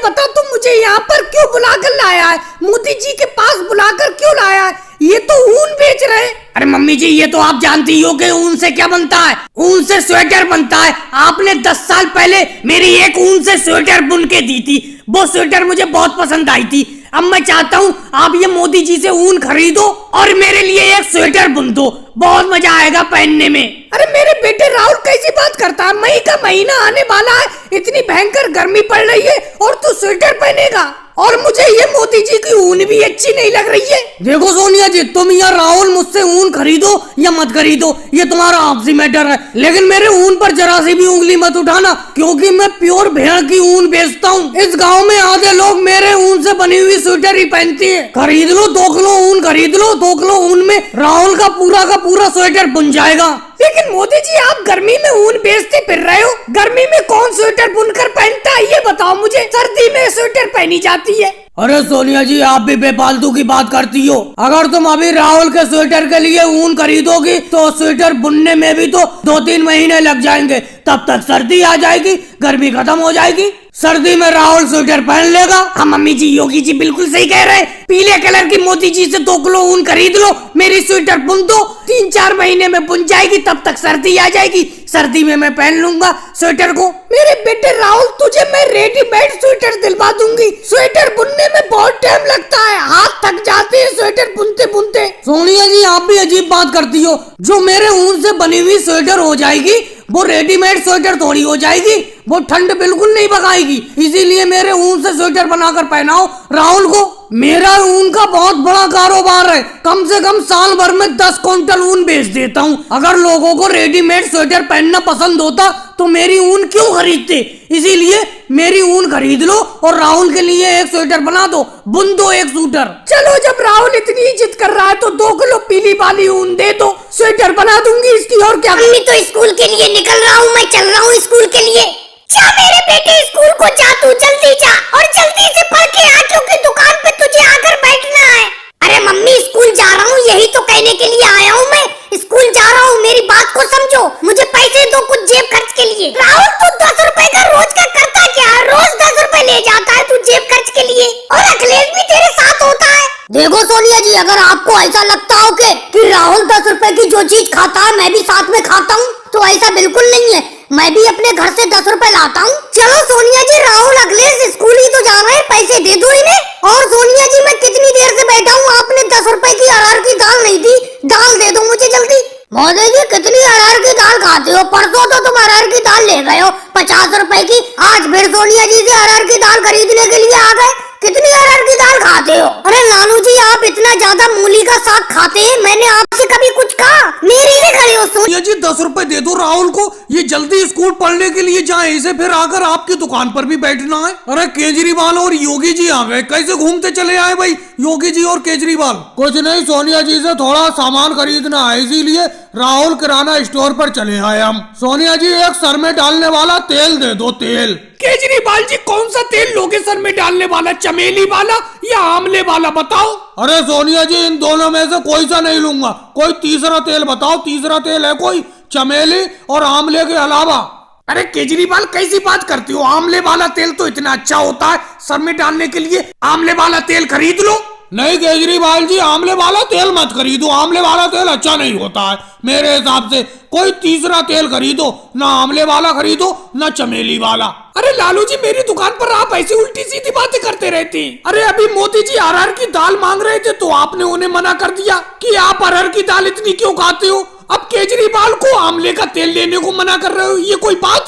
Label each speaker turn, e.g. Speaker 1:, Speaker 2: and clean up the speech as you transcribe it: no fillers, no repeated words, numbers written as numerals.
Speaker 1: बता तू मुझे यहाँ पर क्यों बुलाकर लाया है? मोदी जी के पास बुलाकर क्यों लाया है? ये तो ऊन बेच रहे हैं।
Speaker 2: अरे मम्मी जी, ये तो आप जानती हो कि ऊन से क्या बनता है। ऊन से स्वेटर बनता है। आपने 10 साल पहले मेरी एक ऊन से स्वेटर बुन के दी थी, वो स्वेटर मुझे बहुत पसंद आई थी। अब मैं चाहता हूँ आप ये मोदी जी से ऊन खरीदो और मेरे लिए एक स्वेटर बुन दो, बहुत मजा आएगा पहनने में।
Speaker 1: अरे मेरे बेटे राहुल कैसी बात करता है? मई का महीना आने वाला है, इतनी भयंकर गर्मी पड़ रही है और तू स्वेटर पहनेगा? और मुझे ये मोदी जी की ऊन भी अच्छी नहीं लग रही है।
Speaker 2: देखो सोनिया जी, तुम या राहुल मुझसे ऊन खरीदो या मत खरीदो, ये तुम्हारा आपसी मैटर है, लेकिन मेरे ऊन पर जरा सी भी उंगली मत उठाना, क्योंकि मैं प्योर भेड़ की ऊन बेचता हूँ। इस गांव में आधे लोग मेरे ऊन से बनी हुई स्वेटर ही पहनती है। खरीद लो, 2 किलो ऊन खरीद लो। 2 किलो ऊन में राहुल का पूरा स्वेटर बुन जाएगा।
Speaker 1: लेकिन मोदी जी, आप गर्मी में ऊन बेचते फिर रहे हो। गर्मी में कौन स्वेटर बुनकर पहनता है ये बताओ मुझे। सर्दी में स्वेटर पहनी जाती है।
Speaker 2: अरे सोनिया जी, आप भी बेफालतू की बात करती हो। अगर तुम अभी राहुल के स्वेटर के लिए ऊन खरीदोगी तो स्वेटर बुनने में भी तो 2-3 महीने लग जाएंगे। तब तक सर्दी आ जाएगी, गर्मी खत्म हो जाएगी। सर्दी में राहुल स्वेटर पहन लेगा।
Speaker 1: हाँ मम्मी जी, योगी जी बिल्कुल सही कह रहे हैं। पीले कलर की मोदी जी से 2 किलो ऊन खरीद लो, मेरी स्वेटर बुन दो, 3-4 महीने में बुन जाएगी, तब तक सर्दी आ जाएगी। सर्दी में मैं पहन लूंगा स्वेटर को। मेरे बेटे राहुल, तुझे मैं रेडीमेड स्वेटर दिलवा दूंगी। स्वेटर बुनने में बहुत टाइम लगता है, हाथ थक जाते हैं स्वेटर बुनते बुनते।
Speaker 2: सोनिया जी, आप भी अजीब बात करती हो। जो मेरे ऊन से बनी हुई स्वेटर हो जाएगी वो रेडीमेड स्वेटर थोड़ी हो जाएगी। वो ठंड बिल्कुल नहीं भगाएगी, इसीलिए मेरे ऊन से स्वेटर बनाकर पहनाओ राहुल को। मेरा ऊन का बहुत बड़ा कारोबार है, कम से कम साल भर में 10 क्विंटल ऊन बेच देता हूँ। अगर लोगों को रेडीमेड स्वेटर पहनना पसंद होता तो मेरी ऊन क्यों खरीदते? इसीलिए मेरी ऊन खरीद लो और राहुल के लिए एक स्वेटर बना दो, बुन दो एक स्वेटर।
Speaker 1: चलो, जब राहुल इतनी जिद कर रहा है तो 2 किलो पीली वाली ऊन दे दो, स्वेटर बना दूंगी इसकी। और क्या?
Speaker 3: मम्मी तो स्कूल के लिए निकल रहा हूँ, मैं चल रहा हूँ स्कूल के लिए। जा मेरे बेटे, स्कूल को जा, तू जल्दी जा और जल्दी से पढ़ के आ, क्योंकि दुकान पे तुझे आकर बैठना है। अरे मम्मी, स्कूल जा रहा हूँ, यही तो कहने के लिए आया हूँ मैं। स्कूल जा रहा हूँ, मेरी बात को समझो। मुझे पैसे दो कुछ जेब खर्च के लिए। राहुल, तू 10 रुपए का रोज का करता क्या? रोज 10 रुपए ले जाता है तू जेब खर्च के लिए, और अखिलेश भी तेरे साथ होता है।
Speaker 2: देखो सोनिया जी, अगर आपको ऐसा लगता हो कि राहुल 10 रुपए की जो चीज खाता है मैं भी साथ में खाता हूँ,
Speaker 3: तो ऐसा बिल्कुल नहीं है। मैं भी अपने घर से 10 रुपए लाता हूँ। चलो सोनिया जी, राहुल अखिलेश स्कूल ही तो जा रहे हैं, पैसे दे दो इन्हें। और सोनिया जी, मैं कितनी देर से बैठा हूँ, आपने 10 रुपए की अरहर की दाल नहीं दी। दाल दे दो मुझे जल्दी।
Speaker 2: मोदी जी, कितनी अरहर की दाल खाते हो? परसों तो तुम अरहर की दाल ले गए हो 50 रुपए की, आज फिर सोनिया जी से अरहर की दाल खरीदने के लिए आ गए। कितनी अरहर की दाल खाते हो?
Speaker 3: अरे नानू जी, आप इतना ज्यादा मूली का साग खाते हैं, मैंने आपसे कभी कुछ कहा? मेरे से खड़े हो।
Speaker 4: सोनिया जी, 10 रुपए दे दो राहुल को, ये जल्दी स्कूल पढ़ने के लिए जाए, इसे फिर आकर आपकी दुकान पर भी बैठना है। अरे केजरीवाल और योगी जी आ गए, कैसे घूमते चले आए भाई योगी जी और केजरीवाल? कुछ नहीं, सोनिया जी से थोड़ा सामान खरीदना है, इसीलिए राहुल किराना स्टोर पर चले आए हम। सोनिया जी, एक सर में डालने वाला तेल दे दो, तेल।
Speaker 1: केजरीवाल जी, कौन सा तेल लोगे सर में डालने वाला? चमेली वाला या आंवले वाला बताओ।
Speaker 4: अरे सोनिया जी, इन दोनों में से कोई सा नहीं लूंगा, कोई तीसरा तेल बताओ। तीसरा तेल है कोई? चमेली और आंवले के अलावा?
Speaker 1: अरे केजरीवाल, कैसी बात करती हो? आंवले वाला तेल तो इतना अच्छा होता है सर में डालने के लिए, आंवले वाला तेल खरीद लो।
Speaker 4: नहीं केजरीवाल जी, आंवले वाला तेल मत खरीदो, आंवले वाला तेल अच्छा नहीं होता है मेरे हिसाब से। कोई तीसरा तेल खरीदो, ना आंवले वाला खरीदो ना चमेली वाला।
Speaker 1: अरे लालू जी, मेरी दुकान पर आप ऐसी उल्टी सीधी बातें करते रहते हैं। अरे अभी मोदी जी अरहर की दाल मांग रहे थे तो आपने उन्हें मना कर दिया कि आप अरहर की दाल इतनी क्यों खाते हो। अब केजरीवाल को आंवले का तेल लेने को मना कर रहे हो, ये कोई बात?